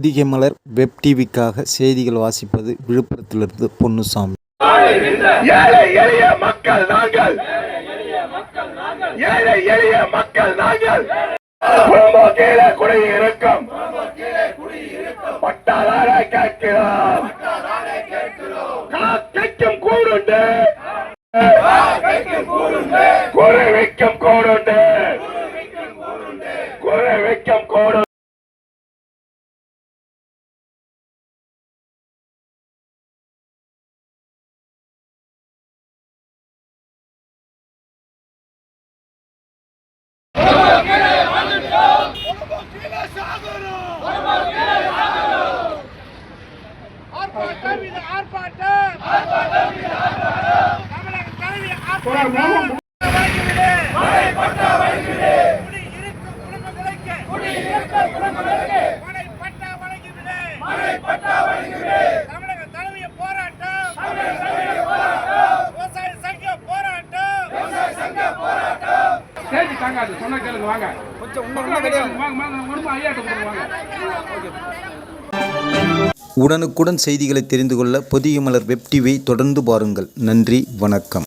பொதிகை மலர் web டிவிக்காக செய்திகள் வாசிப்பது விழுப்புரத்திலிருந்து பொன்னுசாமி. ஏழை எளிய மக்கள் நாங்கள், ஏழை எளிய மக்கள் நாங்கள். கீழே குடியிருக்கும் பட்டாதார கேட்கிறோம், காக்கைக்கும் கூடுண்டு, குறைவிக்கும் கூடுண்டு, குறைவிக்கும் கூடு. உடனுக்குடன் செய்திகளை தெரிந்து கொள்ள பொதிகை மலர் வெப் டிவியை தொடர்ந்து பாருங்கள். நன்றி, வணக்கம்.